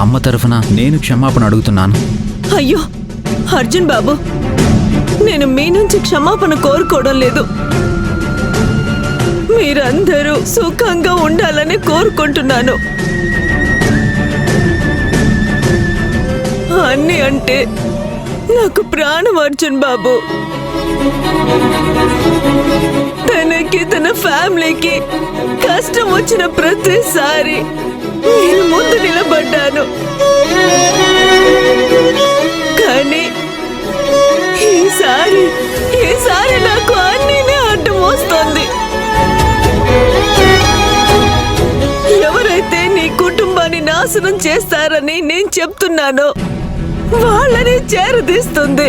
అమ్మ తరఫున నేను క్షమాపణ అడుగుతున్నాను. అయ్యో అర్జున్ బాబు, నేను మీ నుంచి క్షమాపణ కోరుకోవడం లేదు. మీరందరూ సుఖంగా ఉండాలని కోరుకుంటున్నాను. అన్ని అంటే నాకు ప్రాణం అర్జున్ బాబు. తనకి తన ఫ్యామిలీకి కష్టం వచ్చిన ప్రతిసారి నేను ముందు నిలబడ్డాను. కానీ ఈసారి నాకు అన్నీనే అడ్డం వస్తుంది. ఎవరైతే నీ కుటుంబాన్ని నాశనం చేస్తారని నేను చెప్తున్నానో వాళ్ళని చేరదీస్తుంది.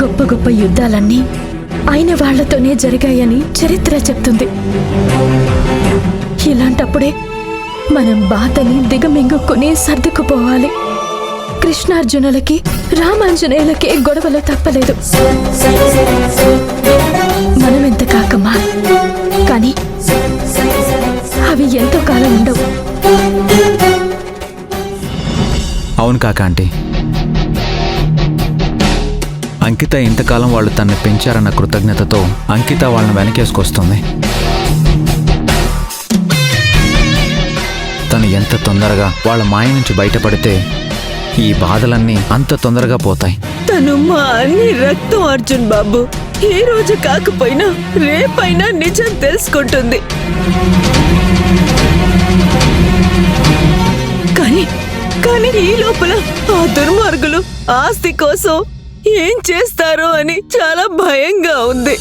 గొప్ప గొప్ప యుద్ధాలన్నీ అయిన వాళ్లతోనే జరిగాయని చరిత్ర చెప్తుంది. ఇలాంటప్పుడే మనం బాధని దిగమింగుకుని సర్దుకుపోవాలి. కృష్ణార్జునులకి రామాంజనేయులకి గొడవలు తప్పలేదు. మనమెంత కాకమ్మా, కానీ అవి ఎంతో కాలం ఉండవు. అవును కాక ఆంటీ, అంకిత ఇంతకాలం వాళ్ళు తనని పెంచారన్న కృతజ్ఞతతో అంకిత వాళ్ళని వెనకేసుకొస్తుంది. తను ఎంత తొందరగా వాళ్ళ మాయ నుంచి బయటపడితే ఈ బాధలన్నీ అంత తొందరగా పోతాయి. తను మా అన్ని రక్తం అర్జున్ బాబు. ఈ రోజు కాకపోయినా రేపైనా నిజం తెలుసుకుంటుంది. కానీ ఈ లోపల ఆ దుర్మార్గులు ఆస్తి కోసం ఏం చేస్తారో అని చాలా భయంగా ఉంది.